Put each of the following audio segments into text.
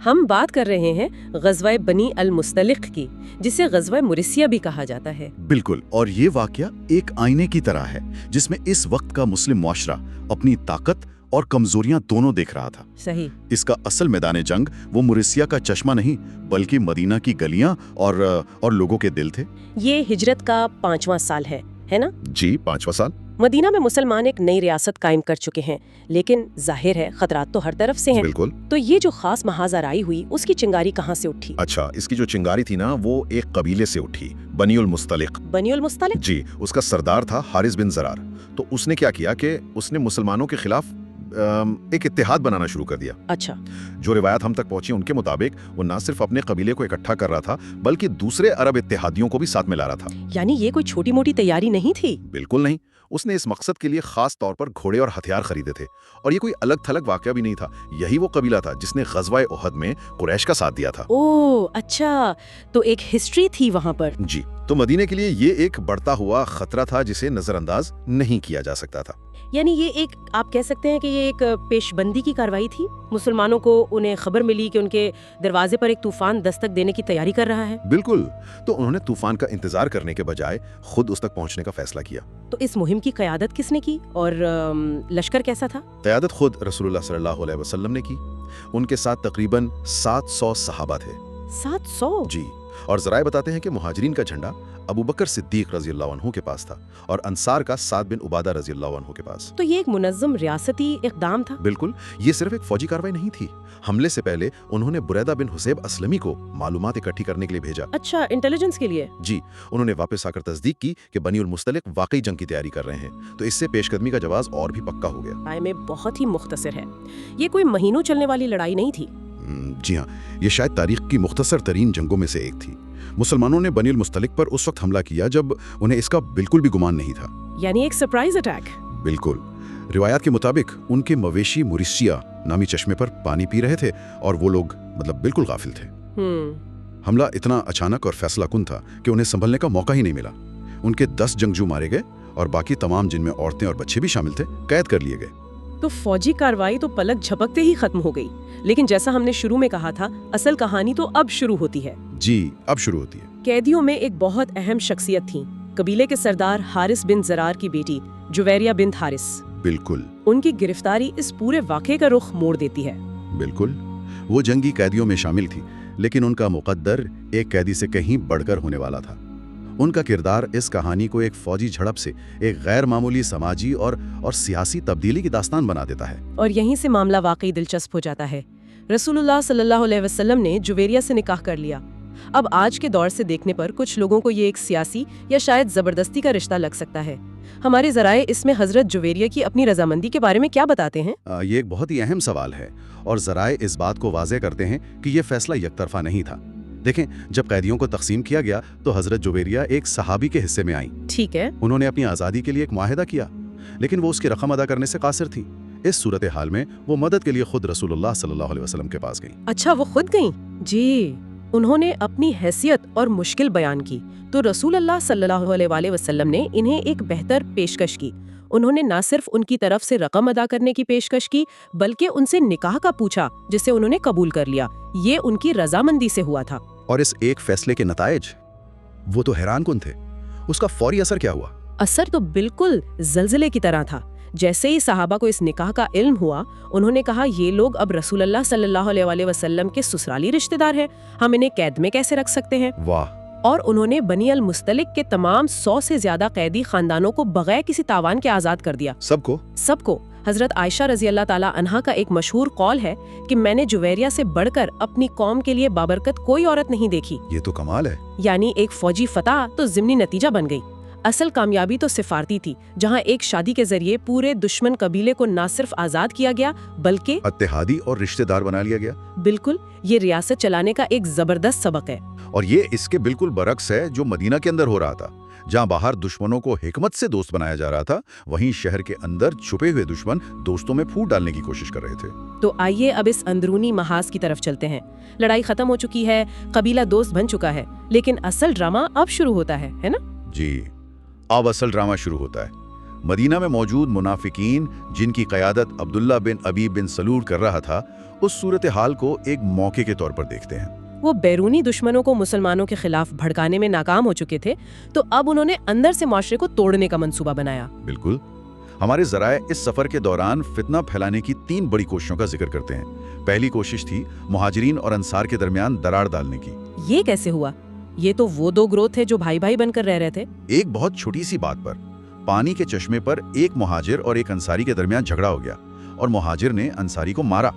ہم بات کر رہے ہیں غزوہ بنی المستلق کی، جسے غزوہ مرثیہ بھی کہا جاتا ہے۔ بالکل، اور یہ واقعہ ایک آئینے کی طرح ہے جس میں اس وقت کا مسلم معاشرہ اپنی طاقت اور کمزوریاں دونوں دیکھ رہا تھا۔ صحیح۔ اس کا اصل میدان جنگ وہ مرثیہ کا چشمہ نہیں بلکہ مدینہ کی گلیاں اور لوگوں کے دل تھے۔ یہ ہجرت کا 5واں سال ہے نا؟ جی، 5واں سال۔ مدینہ میں مسلمان ایک نئی ریاست قائم کر چکے ہیں، لیکن ظاہر ہے خطرات تو ہر طرف سے ہیں۔ بالکل۔ تو یہ جو خاص محاذ آرائی ہوئی، اس کی چنگاری کہاں سے اٹھی؟ اچھا، اس کی جو چنگاری تھی نا، وہ ایک قبیلے سے اٹھی، بنی المستلق۔ بنی المستلق؟ جی، اس کا سردار تھا حارث بن زرار۔ تو اس نے کیا کیا کہ اس نے مسلمانوں کے خلاف ایک اتحاد بنانا شروع کر دیا۔ اچھا۔ جو روایات ہم تک پہنچی ان کے مطابق وہ نہ صرف اپنے قبیلے کو اکٹھا کر رہا تھا بلکہ دوسرے عرب اتحادیوں کو بھی ساتھ میں لا رہا تھا۔ یعنی یہ کوئی چھوٹی موٹی تیاری نہیں تھی؟ بالکل نہیں، اس نے اس مقصد کے لیے خاص طور پر گھوڑے اور ہتھیار خریدے تھے، اور یہ کوئی الگ تھلگ واقعہ بھی نہیں تھا۔ یہی وہ قبیلہ تھا جس نے غزوہ احد میں قریش کا ساتھ دیا تھا۔ اوہ اچھا، تو ایک ہسٹری تھی وہاں پر۔ جی، تو مدینہ کے لیے یہ ایک بڑھتا ہوا خطرہ تھا جسے نظر انداز نہیں کیا جا سکتا تھا۔ یعنی یہ ایک، آپ کہہ سکتے ہیں کہ یہ ایک پیش بندی کی کارروائی تھی۔ مسلمانوں کو انہیں خبر ملی کہ ان کے دروازے پر ایک طوفان دستک دینے کی تیاری کر رہا ہے۔ بالکل، تو انہوں نے طوفان کا انتظار کرنے کے بجائے خود اس تک پہنچنے کا فیصلہ کیا۔ تو اس مہم کی قیادت کس نے کی اور لشکر کیسا تھا؟ قیادت خود رسول اللہ صلی اللہ علیہ وسلم نے کی۔ ان کے ساتھ تقریباً 700 صحابہ تھے۔ 700؟ جی، اور ذرائع بتاتے ہیں کہ مہاجرین کا جھنڈا ابو بکر صدیق رضی اللہ عنہ کے پاس تھا اور انصار کا سعد بن عبادہ رضی اللہ عنہ کے پاس۔ تو یہ ایک منظم ریاستی اقدام تھا؟ بالکل، یہ صرف ایک فوجی کارروائی نہیں تھی۔ حملے سے پہلے انہوں نے بریدہ بن حسیب اسلمی کو معلومات اکٹھی کرنے کے لیے بھیجا۔ اچھا، انٹیلیجنس کے لیے؟ جی، انہوں نے واپس آ کر تصدیق کی کہ بنی المستلق واقعی جنگ کی تیاری کر رہے ہیں، تو اس سے پیش قدمی کا جواز اور بھی پکا ہو گیا۔ رائے میں بہت ہی مختصر ہے، یہ کوئی مہینوں چلنے والی لڑائی نہیں تھی۔ جی ہاں، یہ شاید تاریخ کی مختصر ترین جنگوں میں سے ایک تھی۔ مسلمانوں نے بنی المستلق پر اس وقت حملہ کیا جب انہیں اس کا بالکل بھی گمان نہیں تھا۔ یعنی ایک سرپرائز اٹیک؟ بالکل۔ روایات کے مطابق ان کے مویشی مرثیہ نامی چشمے پر پانی پی رہے تھے اور وہ لوگ بالکل غافل تھے۔ حملہ اتنا اچانک اور فیصلہ کن تھا کہ انہیں سنبھلنے کا موقع ہی نہیں ملا۔ ان کے 10 جنگجو مارے گئے اور باقی تمام، جن میں عورتیں اور بچے بھی شامل تھے، قید کر لیے گئے۔ تو فوجی کارروائی تو پلک جھپکتے ہی ختم ہو گئی، لیکن جیسا ہم نے شروع میں کہا تھا، اصل کہانی تو اب شروع ہوتی ہے۔ جی، اب شروع ہوتی ہے۔ قیدیوں میں ایک بہت اہم شخصیت تھیں، قبیلے کے سردار حارث بن زرار کی بیٹی جویریہ بنت حارث۔ بالکل۔ ان کی گرفتاری اس پورے واقعے کا رخ موڑ دیتی ہے۔ بالکل، وہ جنگی قیدیوں میں شامل تھی، لیکن ان کا مقدر ایک قیدی سے کہیں بڑھ کر ہونے والا تھا۔ ان کا کردار اس کہانی کو ایک فوجی جھڑپ سے ایک غیر معمولی سماجی اور سیاسی تبدیلی کی داستان بنا دیتا ہے۔ اور یہیں سے معاملہ واقعی دلچسپ ہو جاتا ہے۔ رسول اللہ صلی اللہ علیہ وسلم نے جویریہ سے نکاح کر لیا۔ اب آج کے دور سے دیکھنے پر کچھ لوگوں کو یہ ایک سیاسی یا شاید زبردستی کا رشتہ لگ سکتا ہے۔ ہمارے ذرائع اس میں حضرت جویریہ کی اپنی رضامندی کے بارے میں کیا بتاتے ہیں؟ یہ ایک بہت ہی اہم سوال ہے، اور ذرائع اس بات کو واضح کرتے ہیں کہ یہ فیصلہ یک طرفہ نہیں تھا۔ دیکھیں، جب قیدیوں کو تقسیم کیا گیا تو حضرت جویریہ ایک صحابی کے حصے میں آئیں۔ ٹھیک ہے۔ انہوں نے اپنی آزادی کے لیے ایک معاہدہ کیا، لیکن وہ اس کی رقم ادا کرنے سے قاصر تھی۔ اس صورتحال میں وہ مدد کے لیے خود رسول اللہ صلی اللہ علیہ وسلم کے پاس گئیں۔ اچھا، وہ خود گئیں؟ جی، انہوں نے اپنی حیثیت اور مشکل بیان کی تو رسول اللہ صلی اللہ علیہ وسلم نے انہیں ایک بہتر پیشکش کی۔ انہوں نے نہ صرف ان کی طرف سے رقم ادا کرنے کی پیشکش کی بلکہ ان سے نکاح کا پوچھا، جسے انہوں نے قبول کر لیا۔ یہ ان کی رضامندی سے ہوا تھا۔ اور اس ایک فیصلے کے نتائج وہ تو حیران کن تھے۔ اس کا فوری اثر کیا ہوا؟ اثر تو بالکل زلزلے کی طرح تھا۔ جیسے ہی صحابہ کو اس نکاح کا علم ہوا، انہوں نے کہا یہ لوگ اب رسول اللہ صلی اللہ علیہ وسلم کے سسرالی رشتہ دار ہیں، ہم انہیں قید میں کیسے رکھ سکتے ہیں؟ واہ! اور انہوں نے بنی المستلق کے تمام 100 سے زیادہ قیدی خاندانوں کو بغیر کسی تاوان کے آزاد کر دیا۔ سب کو؟ حضرت عائشہ رضی اللہ تعالیٰ عنہا کا ایک مشہور قول ہے کہ میں نے جویریہ سے بڑھ کر اپنی قوم کے لیے بابرکت کوئی عورت نہیں دیکھی۔ یہ تو کمال ہے۔ یعنی ایک فوجی فتح تو ضمنی نتیجہ بن گئی۔ اصل کامیابی تو سفارتی تھی، جہاں ایک شادی کے ذریعے پورے دشمن قبیلے کو نہ صرف آزاد کیا گیا بلکہ اتحادی اور رشتہ دار بنا لیا گیا۔ بالکل، یہ ریاست چلانے کا ایک زبردست سبق ہے۔ اور یہ اس کے بالکل برعکس ہے جو مدینہ کے اندر ہو رہا تھا، جہاں باہر دشمنوں کو حکمت سے دوست بنایا جا رہا تھا، وہیں شہر کے اندر چھپے ہوئے دشمن دوستوں میں پھوٹ ڈالنے کی کوشش کر رہے تھے۔ تو آئیے اب اس اندرونی محاذ کی طرف چلتے ہیں۔ لڑائی ختم ہو چکی ہے، قبیلہ دوست بن چکا ہے، لیکن اصل ڈرامہ اب شروع ہوتا ہے نا؟ جی، اب اصل ڈرامہ شروع ہوتا ہے۔ مدینہ میں موجود منافقین جن کی قیادت عبداللہ بن ابی بن سلول کر رہا تھا اس صورتحال کو ایک موقع کے طور پر دیکھتے ہیں۔ وہ بیرونی دشمنوں کو مسلمانوں کے خلاف بھڑکانے میں ناکام ہو چکے تھے، تو اب انہوں نے اندر سے معاشرے کو توڑنے کا منصوبہ بنایا۔ بالکل، ہمارے ذرائع اس سفر کے دوران فتنہ پھیلانے کی 3 بڑی کوششوں کا ذکر کرتے ہیں۔ پہلی کوشش تھی مہاجرین اور انصار کے درمیان دراڑ ڈالنے کی۔ یہ کیسے ہوا؟ یہ تو وہ 2 گروہ تھے جو بھائی بھائی بن کر رہ رہے تھے۔ ایک بہت چھوٹی سی بات پر، پانی کے چشمے پر ایک مہاجر اور ایک انصاری کے درمیان جھگڑا ہو گیا اور مہاجر نے انصاری کو مارا۔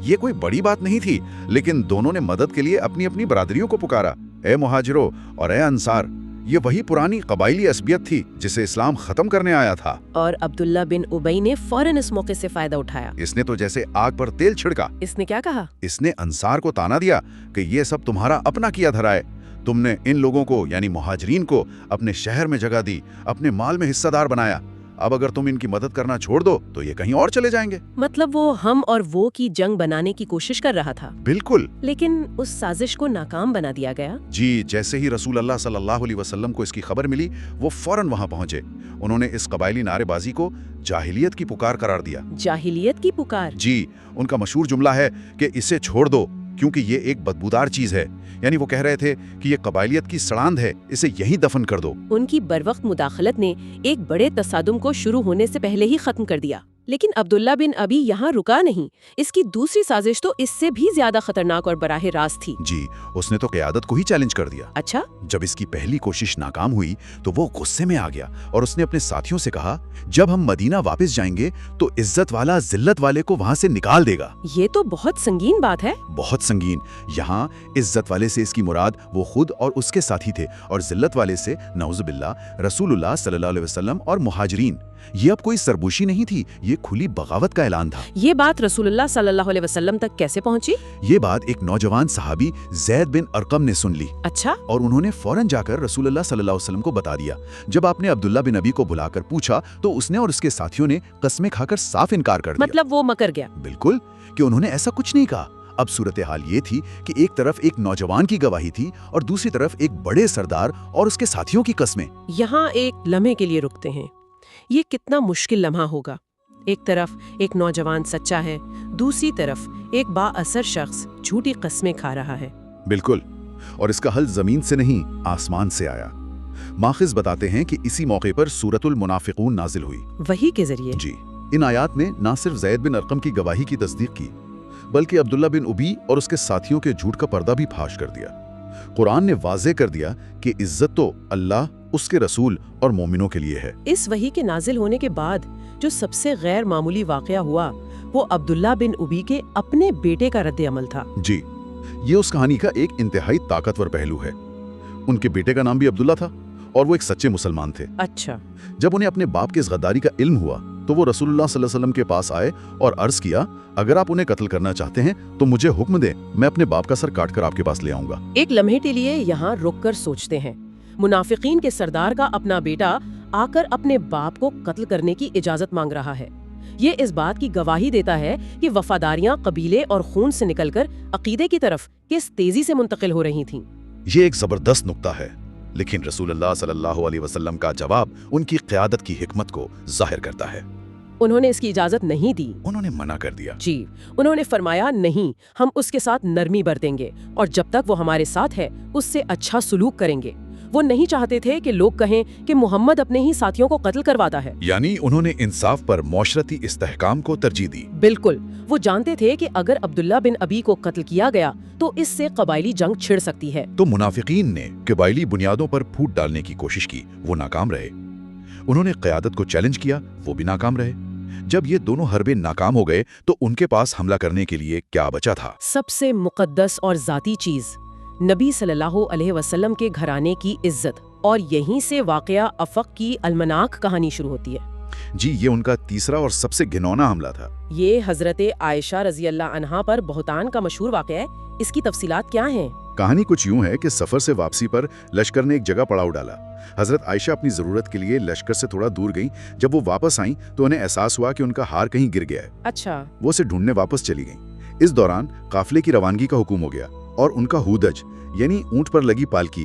یہ کوئی بڑی بات نہیں تھی، لیکن دونوں نے مدد کے لیے اپنی اپنی برادریوں کو پکارا، اے مہاجرو اور اے انصار۔ یہ وہی پرانی قبائلی عصبیت تھی جسے اسلام ختم کرنے آیا تھا۔ اور عبداللہ بن ابی نے فوراً اس موقع سے فائدہ اٹھایا۔ اس نے تو جیسے آگ پر تیل چھڑکا۔ اس نے کیا کہا؟ اس نے انصار کو تانا دیا کہ یہ سب تمہارا اپنا کیا دھرا ہے، تم نے ان لوگوں کو یعنی مہاجرین کو اپنے شہر میں جگہ دی، اپنے مال میں حصہ دار بنایا، اب اگر تم ان کی مدد کرنا چھوڑ دو تو یہ کہیں اور چلے جائیں گے۔ مطلب وہ ہم اور وہ کی جنگ بنانے کی کوشش کر رہا تھا۔ بالکل، لیکن اس سازش کو ناکام بنا دیا گیا۔ جی، جیسے ہی رسول اللہ صلی اللہ علیہ وسلم کو اس کی خبر ملی وہ فوراً وہاں پہنچے۔ انہوں نے اس قبائلی نعرے بازی کو جاہلیت کی پکار قرار دیا۔ جاہلیت کی پکار؟ جی، ان کا مشہور جملہ ہے کہ اسے چھوڑ دو کیونکہ یہ ایک بدبودار چیز ہے، یعنی وہ کہہ رہے تھے کہ یہ قبائلیت کی سڑاند ہے، اسے یہیں دفن کر دو۔ ان کی بروقت مداخلت نے ایک بڑے تصادم کو شروع ہونے سے پہلے ہی ختم کر دیا۔ لیکن عبداللہ بن ابی یہاں رکا نہیں، اس کی دوسری سازش تو اس سے بھی زیادہ خطرناک اور براہ راست تھی۔ جی، اس نے تو قیادت کو ہی چیلنج کر دیا۔ اچھا؟ جب اس کی پہلی کوشش ناکام ہوئی تو وہ غصے میں آ گیا اور اس نے اپنے ساتھیوں سے کہا، جب ہم مدینہ واپس جائیں گے تو عزت والا ذلت والے کو وہاں سے نکال دے گا۔ یہ تو بہت سنگین بات ہے۔ بہت سنگین۔ یہاں عزت والے سے اس کی مراد وہ خود اور اس کے ساتھی تھے، اور ذلت والے سے نعوذ باللہ رسول اللہ صلی اللہ علیہ وسلم اور مہاجرین۔ یہ اب کوئی سربوشی نہیں تھی، یہ کھلی بغاوت کا اعلان تھا۔ یہ بات رسول اللہ صلی اللہ علیہ وسلم تک کیسے پہنچی؟ یہ بات ایک نوجوان صحابی زید بن ارقم نے سن لی۔ اچھا؟ اور انہوں نے فوراً جا کر رسول اللہ صلی اللہ علیہ وسلم کو بتا دیا۔ جب آپ نے عبداللہ بن ابی کو بلا کر پوچھا تو اس نے اور اس کے ساتھیوں نے قسمیں کھا کر صاف انکار کر دیا۔ مطلب وہ مکر گیا؟ بالکل، کہ انہوں نے ایسا کچھ نہیں کہا۔ اب صورتحال یہ تھی کہ ایک طرف ایک نوجوان کی گواہی تھی اور دوسری طرف ایک بڑے سردار اور اس کے ساتھیوں کی قسمیں۔ یہاں ایک لمحے کے لیے رکتے ہیں۔ یہ کتنا مشکل لمحہ ہوگا۔ ایک طرف ایک نوجوان سچا ہے، دوسری طرف ایک با اثر شخص جھوٹی قسمیں کھا رہا ہے۔ بالکل، اور اس کا حل زمین سے نہیں آسمان سے آیا۔ ماخذ بتاتے ہیں کہ اسی موقع پر سورۃ المنافقون نازل ہوئی، وحی کے ذریعے۔ جی، ان آیات نے نہ صرف زید بن ارقم کی گواہی کی تصدیق کی بلکہ عبداللہ بن ابی اور اس کے ساتھیوں کے جھوٹ کا پردہ بھی فاش کر دیا۔ قرآن نے واضح کر دیا کہ عزت تو اللہ، اس کے رسول اور مومنوں کے لیے ہے۔ اس وحی کے نازل ہونے کے بعد جو سب سے غیر معمولی واقعہ ہوا وہ عبداللہ بن ابی کے اپنے بیٹے کا رد عمل تھا۔ جی، یہ اس کہانی کا ایک انتہائی طاقتور پہلو ہے۔ ان کے بیٹے کا نام بھی عبداللہ تھا اور وہ ایک سچے مسلمان تھے۔ اچھا۔ جب انہیں اپنے باپ کے اس غداری کا علم ہوا تو وہ رسول اللہ صلی اللہ علیہ وسلم کے پاس آئے اور عرض کیا، اگر آپ انہیں قتل کرنا چاہتے ہیں تو مجھے حکم دیں، میں اپنے باپ کا سر کاٹ کر آپ کے پاس لے آؤں گا۔ ایک لمحے کے لیے یہاں رک کر سوچتے ہیں، منافقین کے سردار کا اپنا بیٹا آ کر اپنے باپ کو قتل کرنے کی اجازت مانگ رہا ہے۔ یہ اس بات کی گواہی دیتا ہے کہ وفاداریاں قبیلے اور خون سے نکل کر عقیدے کی طرف کس تیزی سے منتقل ہو رہی تھیں۔ یہ ایک زبردست نقطہ ہے، لیکن رسول اللہ صلی اللہ علیہ وسلم کا جواب ان کی قیادت کی حکمت کو ظاہر کرتا ہے۔ انہوں نے اس کی اجازت نہیں دی۔ انہوں نے منع کر دیا۔ جی، انہوں نے فرمایا نہیں، ہم اس کے ساتھ نرمی برتیں گے اور جب تک وہ ہمارے ساتھ ہے اس سے اچھا سلوک کریں گے۔ وہ نہیں چاہتے تھے کہ لوگ کہیں کہ محمد اپنے ہی ساتھیوں کو قتل کرواتا ہے۔ یعنی انہوں نے انصاف پر معاشرتی استحکام کو ترجیح دی۔ بالکل، وہ جانتے تھے کہ اگر عبداللہ بن ابی کو قتل کیا گیا تو اس سے قبائلی جنگ چھڑ سکتی ہے۔ تو منافقین نے قبائلی بنیادوں پر پھوٹ ڈالنے کی کوشش کی، وہ ناکام رہے۔ انہوں نے قیادت کو چیلنج کیا، وہ بھی ناکام رہے۔ جب یہ دونوں حربے ناکام ہو گئے تو ان کے پاس حملہ کرنے کے لیے کیا بچا تھا؟ سب سے مقدس اور ذاتی چیز، نبی صلی اللہ علیہ وسلم کے گھرانے کی عزت، اور یہیں سے واقعہ افق کی المناک کہانی شروع ہوتی ہے۔ جی، یہ ان کا تیسرا اور سب سے گھنونا حملہ تھا۔ یہ حضرت عائشہ رضی اللہ عنہا پر بہتان کا مشہور واقعہ ہے، اس کی تفصیلات کیا ہیں؟ کہانی کچھ یوں ہے کہ سفر سے واپسی پر لشکر نے ایک جگہ پڑاؤ ڈالا۔ حضرت عائشہ اپنی ضرورت کے لیے لشکر سے تھوڑا دور گئیں۔ جب وہ واپس آئیں تو انہیں احساس ہوا کہ ان کا ہار کہیں گر گیا ہے۔ اچھا۔ وہ اسے ڈھونڈنے واپس چلی گئیں۔ اس دوران قافلے کی روانگی کا حکم ہو گیا اور ان کا ہودج یعنی اونٹ پر لگی پالکی